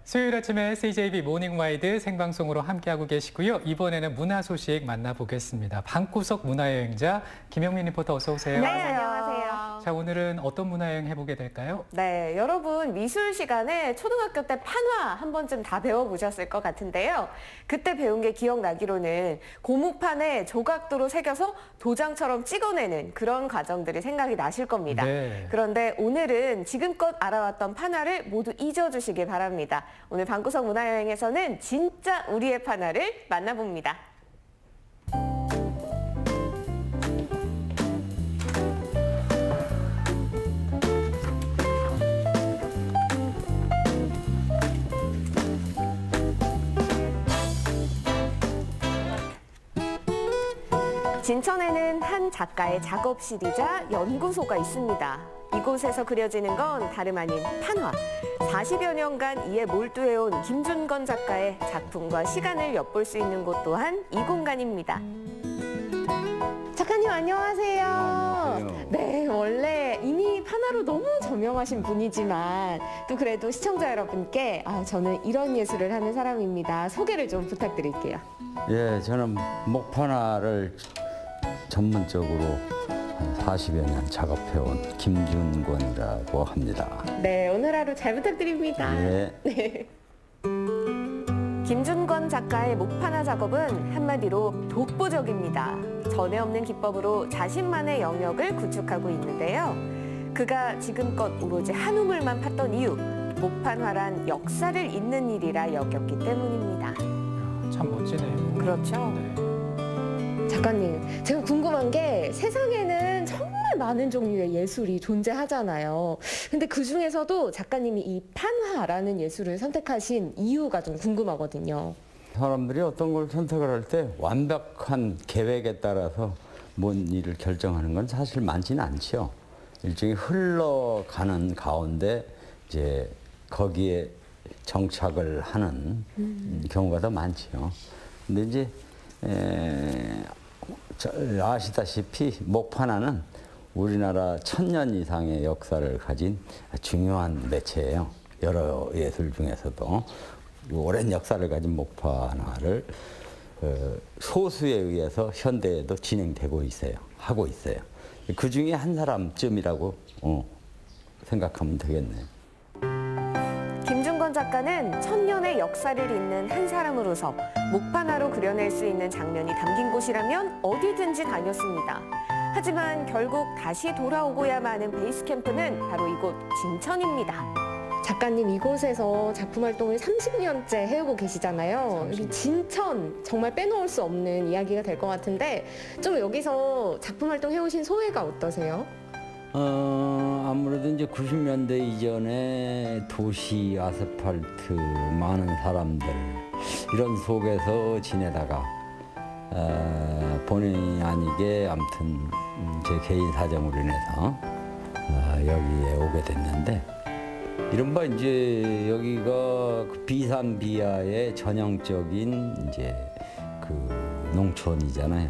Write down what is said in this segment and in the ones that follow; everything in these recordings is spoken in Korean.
수요일 아침에 CJB 모닝와이드 생방송으로 함께하고 계시고요. 이번에는 문화 소식 만나보겠습니다. 방구석 문화여행자 김영민 리포터 어서 오세요. 네, 안녕하세요. 자, 오늘은 어떤 문화여행 해보게 될까요? 네, 여러분 미술 시간에 초등학교 때 판화 한 번쯤 다 배워보셨을 것 같은데요. 그때 배운 게 기억나기로는 고무판에 조각도로 새겨서 도장처럼 찍어내는 그런 과정들이 생각이 나실 겁니다. 네. 그런데 오늘은 지금껏 알아왔던 판화를 모두 잊어주시길 바랍니다. 오늘 방구석 문화여행에서는 진짜 우리의 판화를 만나봅니다. 진천에는 한 작가의 작업실이자 연구소가 있습니다. 이곳에서 그려지는 건 다름 아닌 판화. 40여 년간 이에 몰두해온 김준건 작가의 작품과 시간을 엿볼 수 있는 곳 또한 이 공간입니다. 작가님 안녕하세요. 안녕하세요. 네, 원래 이미 판화로 너무 저명하신 분이지만 또 그래도 시청자 여러분께 저는 이런 예술을 하는 사람입니다. 소개를 좀 부탁드릴게요. 예, 저는 목판화를 전문적으로 한 40여 년 작업해온 김준권이라고 합니다. 네, 오늘 하루 잘 부탁드립니다. 예. 네. 김준권 작가의 목판화 작업은 한마디로 독보적입니다. 전에 없는 기법으로 자신만의 영역을 구축하고 있는데요. 그가 지금껏 오로지 한 우물만 팠던 이유, 목판화란 역사를 잇는 일이라 여겼기 때문입니다. 참 멋지네요. 그렇죠. 네. 작가님, 제가 궁금한 게 세상에는 정말 많은 종류의 예술이 존재하잖아요. 근데 그 중에서도 작가님이 이 판화라는 예술을 선택하신 이유가 좀 궁금하거든요. 사람들이 어떤 걸 선택을 할 때 완벽한 계획에 따라서 뭔 일을 결정하는 건 사실 많지는 않죠. 일종의 흘러가는 가운데 이제 거기에 정착을 하는 경우가 더 많죠. 근데 이제 아시다시피 목판화는 우리나라 1000년 이상의 역사를 가진 중요한 매체예요. 여러 예술 중에서도 오랜 역사를 가진 목판화를 소수에 의해서 현대에도 진행되고 있어요. 하고 있어요. 그 중에 한 사람쯤이라고 생각하면 되겠네요. 김준권 작가는 1000년의 역사를 잇는 한 사람으로서 목판화로 그려낼 수 있는 장면이 담긴 곳이라면 어디든지 다녔습니다. 하지만 결국 다시 돌아오고야만 하는 베이스 캠프는 바로 이곳 진천입니다. 작가님, 이곳에서 작품 활동을 30년째 해오고 계시잖아요. 이 진천, 정말 빼놓을 수 없는 이야기가 될 것 같은데 좀 여기서 작품 활동 해오신 소회가 어떠세요? 아무래도 이제 90년대 이전에 도시, 아스팔트, 많은 사람들 이런 속에서 지내다가 본의 아니게 아무튼 제 개인 사정으로 인해서 여기에 오게 됐는데 이른바 이제 여기가 그 비산비야의 전형적인 이제 그 농촌이잖아요.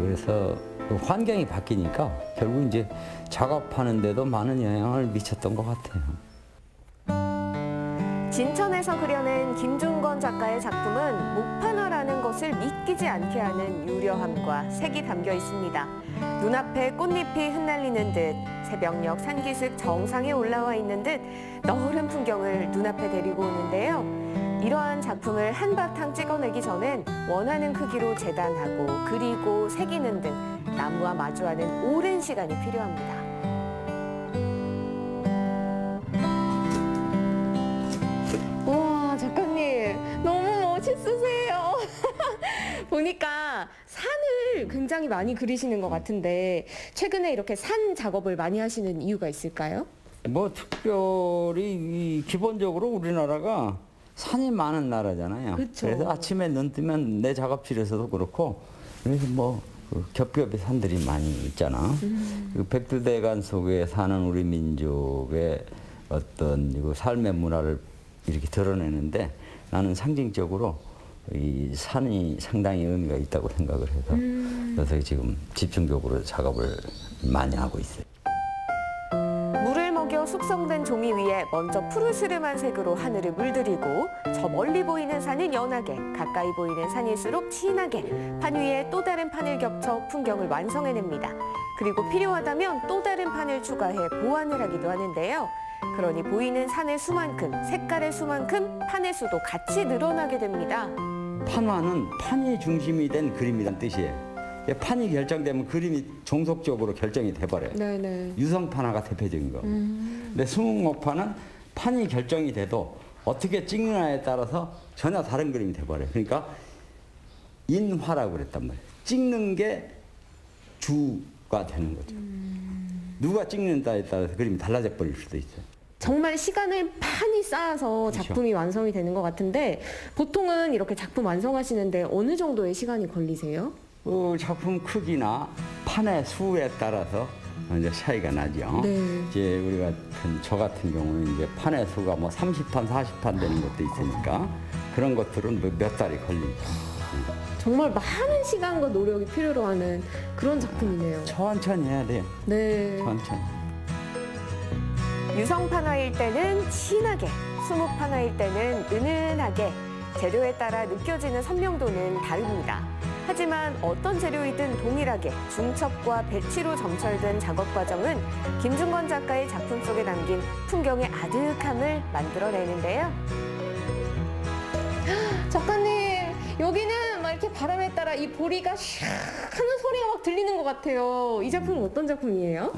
그래서 환경이 바뀌니까 결국 이제 작업하는 데도 많은 영향을 미쳤던 것 같아요. 진천에서 그려낸 김준권 작가의 작품은 목판화라는 것을 믿기지 않게 하는 유려함과 색이 담겨 있습니다. 눈앞에 꽃잎이 흩날리는 듯 새벽녘 산기슭 정상에 올라와 있는 듯 너른 풍경을 눈앞에 데리고 오는데요. 이러한 작품을 한바탕 찍어내기 전엔 원하는 크기로 재단하고 그리고 새기는 등 나무와 마주하는 오랜 시간이 필요합니다. 우와, 작가님 너무 멋있으세요. 보니까 산을 굉장히 많이 그리시는 것 같은데 최근에 이렇게 산 작업을 많이 하시는 이유가 있을까요? 뭐 특별히 기본적으로 우리나라가 산이 많은 나라잖아요. 그쵸. 그래서 아침에 눈 뜨면 내 작업실에서도 그렇고 그래서 뭐 겹겹이 산들이 많이 있잖아. 그 백두대간 속에 사는 우리 민족의 어떤 삶의 문화를 이렇게 드러내는데 나는 상징적으로 이 산이 상당히 의미가 있다고 생각을 해서 그래서 지금 집중적으로 작업을 많이 하고 있어요. 물을 먹여 숙성된 종이 위에 먼저 푸르스름한 색으로 하늘을 물들이고 저 멀리 보이는 산은 연하게, 가까이 보이는 산일수록 진하게 판 위에 또 다른 판을 겹쳐 풍경을 완성해냅니다. 그리고 필요하다면 또 다른 판을 추가해 보완을 하기도 하는데요. 그러니 보이는 산의 수만큼, 색깔의 수만큼 판의 수도 같이 늘어나게 됩니다. 판화는 판이 중심이 된 그림이란 뜻이에요. 판이 결정되면 그림이 종속적으로 결정이 돼버려요. 네네. 유성판화가 대표적인 거. 근데 수묵목판은 판이 결정이 돼도 어떻게 찍느냐에 따라서 전혀 다른 그림이 돼버려요. 그러니까 인화라고 그랬단 말이에요. 찍는 게 주가 되는 거죠. 누가 찍는다에 따라서 그림이 달라져 버릴 수도 있어요. 정말 시간을 많이 쌓아서 작품이 완성이 되는 것 같은데 보통은 이렇게 작품 완성하시는데 어느 정도의 시간이 걸리세요? 작품 크기나 판의 수에 따라서 이제 차이가 나죠. 네. 이제 우리 같은 저 같은 경우는 이제 판의 수가 뭐 30판, 40판 되는 것도 있으니까 그런 것들은 몇 달이 걸리죠. 정말 많은 시간과 노력이 필요로 하는 그런 작품이네요. 천천히 해야 돼요. 네. 천천히. 유성판화일 때는 진하게, 수묵판화일 때는 은은하게 재료에 따라 느껴지는 선명도는 다릅니다. 하지만 어떤 재료이든 동일하게 중첩과 배치로 점철된 작업 과정은 김중건 작가의 작품 속에 담긴 풍경의 아득함을 만들어내는데요. 작가님, 여기는 막 이렇게 바람에 따라 이 보리가 샥 하는 소리가 막 들리는 것 같아요. 이 작품은 어떤 작품이에요?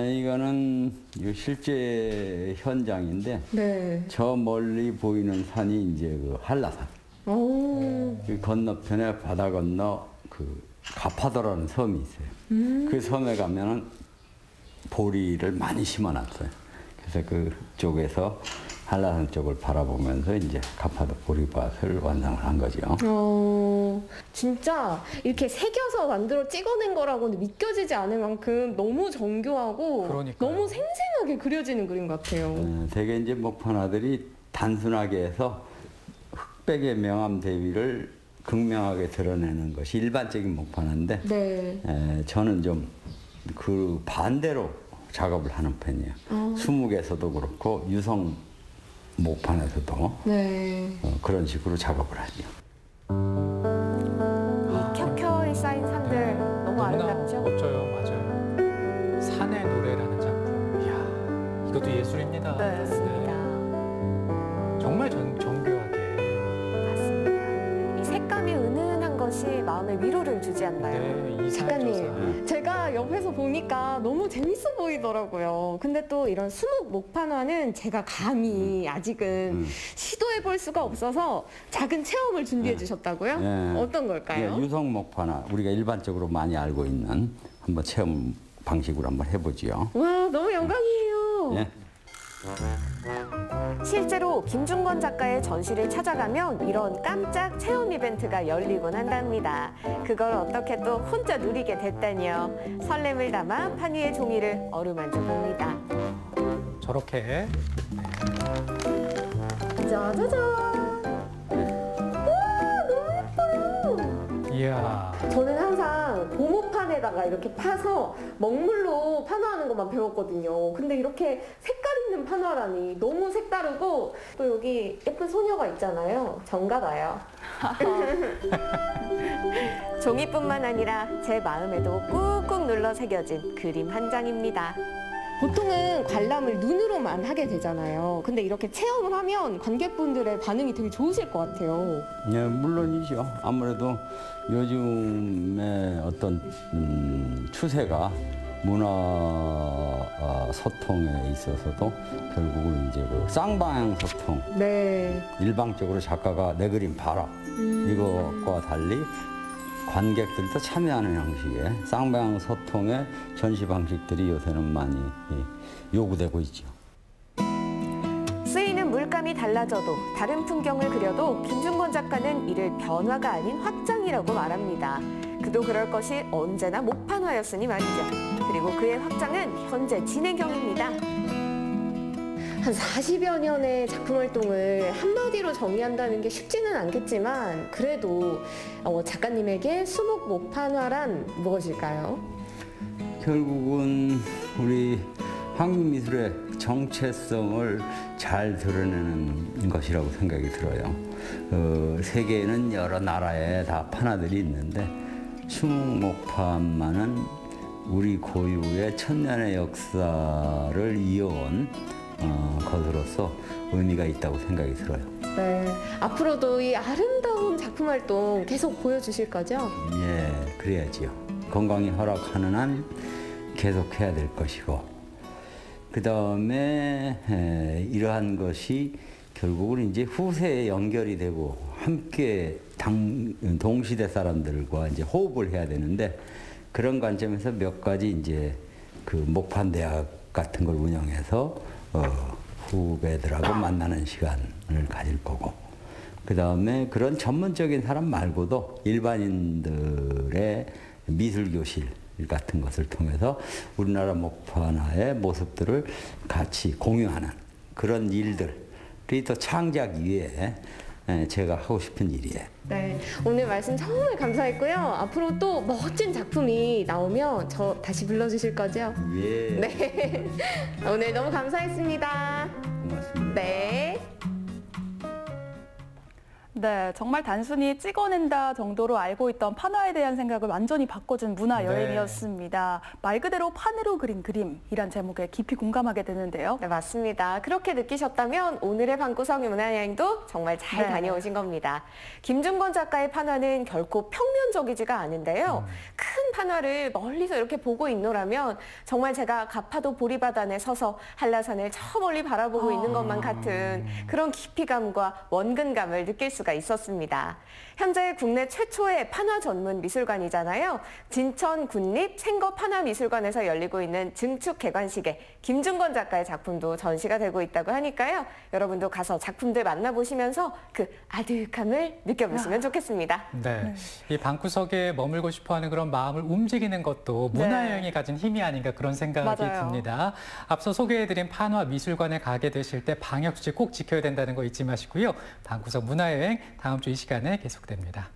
이거는 실제 현장인데 네. 저 멀리 보이는 산이 이제 그 한라산. 오. 그 건너편에 바다 건너 그 가파도라는 섬이 있어요. 그 섬에 가면은 보리를 많이 심어놨어요. 그래서 그쪽에서 한라산 쪽을 바라보면서 이제 가파도 보리밭을 완성을 한 거죠. 진짜 이렇게 새겨서 만들어 찍어낸 거라고는 믿겨지지 않을 만큼 너무 정교하고 그러니까요. 너무 생생하게 그려지는 그림 같아요. 대개 이제 목판화들이 단순하게 해서 흑백의 명암 대비를 극명하게 드러내는 것이 일반적인 목판화인데 네. 저는 좀 그 반대로 작업을 하는 편이에요. 수묵에서도 그렇고 유성 목판에서도 네. 그런 식으로 작업을 하죠. 이 켜켜이 쌓인 산들 너무 아름답죠? 멋져요, 맞아요. 산의 노래라는 작품, 이야, 이것도 예술입니다. 네, 맞습니다. 정말 정교하게. 맞습니다. 이 색감이 은은한 것이 마음에 위로를 주지 않나요? 네, 이 작가님, 산조사. 제가 옆에서 보니까 너무 재밌어 보이더라고요. 근데 또 이런 수묵 목판화는 제가 감히 아직은 시도해 볼 수가 없어서 작은 체험을 준비해 주셨다고요? 네. 어떤 걸까요? 유성 목판화 우리가 일반적으로 많이 알고 있는 한번 체험 방식으로 한번 해보지요. 와, 너무 영광이에요. 예. 실제로 김중건 작가의 전시를 찾아가면 이런 깜짝 체험 이벤트가 열리곤 한답니다. 그걸 어떻게 또 혼자 누리게 됐다니요. 설렘을 담아 판 위의 종이를 어루만져 봅니다. 저렇게. 짜자잔! 와, 너무 예뻐요! 이야. 저는 항상 고무판에다가 이렇게 파서 먹물로 판화하는 것만 배웠거든요. 근데 이렇게 색깔 있는 판화라니 너무 색다르고 또 여기 예쁜 소녀가 있잖아요. 정가 봐요. 종이뿐만 아니라 제 마음에도 꾹꾹 눌러 새겨진 그림 한 장입니다. 보통은 관람을 눈으로만 하게 되잖아요. 근데 이렇게 체험을 하면 관객분들의 반응이 되게 좋으실 것 같아요. 예, 물론이죠. 아무래도 요즘에 어떤 추세가 문화 소통에 있어서도 결국은 이제 그 쌍방향 소통, 네. 일방적으로 작가가 내 그림 봐라 이것과 달리 관객들도 참여하는 형식의 쌍방향 소통의 전시 방식들이 요새는 많이 요구되고 있죠. 쓰이는 물감이 달라져도 다른 풍경을 그려도 김중건 작가는 이를 변화가 아닌 확장이라고 말합니다. 그도 그럴 것이 언제나 목판화였으니 말이죠. 그리고 그의 확장은 현재 진행형입니다. 한 40여 년의 작품 활동을 한마디로 정의한다는 게 쉽지는 않겠지만 그래도 작가님에게 수목 목판화란 무엇일까요? 결국은 우리 한국 미술의 정체성을 잘 드러내는 것이라고 생각이 들어요. 세계에는 여러 나라에 다 판화들이 있는데 수목목판만은 우리 고유의 천년의 역사를 이어온 것으로서 의미가 있다고 생각이 들어요. 네, 앞으로도 이 아름다운 작품 활동 계속 보여주실 거죠? 예, 그래야지요. 건강이 허락하는 한 계속해야 될 것이고, 그 다음에 이러한 것이 결국은 이제 후세에 연결이 되고 함께 동시대 사람들과 이제 호흡을 해야 되는데, 그런 관점에서 몇 가지 이제 그 목판 대학 같은 걸 운영해서 후배들하고 만나는 시간을 가질 거고, 그 다음에 그런 전문적인 사람 말고도 일반인들의 미술교실 같은 것을 통해서 우리나라 목판화의 모습들을 같이 공유하는 그런 일들이 또 창작 위에 제가 하고 싶은 일이에요. 네, 오늘 말씀 정말 감사했고요. 앞으로 또 멋진 작품이 나오면 저 다시 불러주실 거죠? 예. 네, 오늘 너무 감사했습니다. 고맙습니다. 네. 네, 정말 단순히 찍어낸다 정도로 알고 있던 판화에 대한 생각을 완전히 바꿔준 문화 여행이었습니다. 말 그대로 판으로 그린 그림이란 제목에 깊이 공감하게 되는데요. 네, 맞습니다. 그렇게 느끼셨다면 오늘의 방구석 문화여행도 정말 잘 다녀오신 겁니다. 김준권 작가의 판화는 결코 평면적이지가 않은데요. 큰 판화를 멀리서 이렇게 보고 있노라면 정말 제가 가파도 보리바단에 서서 한라산을 저 멀리 바라보고 있는 것만 같은 그런 깊이감과 원근감을 느낄 수가 있었습니다. 현재 국내 최초의 판화 전문 미술관이잖아요. 진천 국립 생거 판화 미술관에서 열리고 있는 증축 개관식에 김준권 작가의 작품도 전시가 되고 있다고 하니까요. 여러분도 가서 작품들 만나보시면서 그 아득함을 느껴보시면 좋겠습니다. 네, 이 방구석에 머물고 싶어하는 그런 마음을 움직이는 것도 문화여행이 가진 힘이 아닌가 그런 생각이 듭니다. 앞서 소개해드린 판화 미술관에 가게 되실 때 방역수칙 꼭 지켜야 된다는 거 잊지 마시고요. 방구석 문화여행 다음 주 이 시간에 계속됩니다.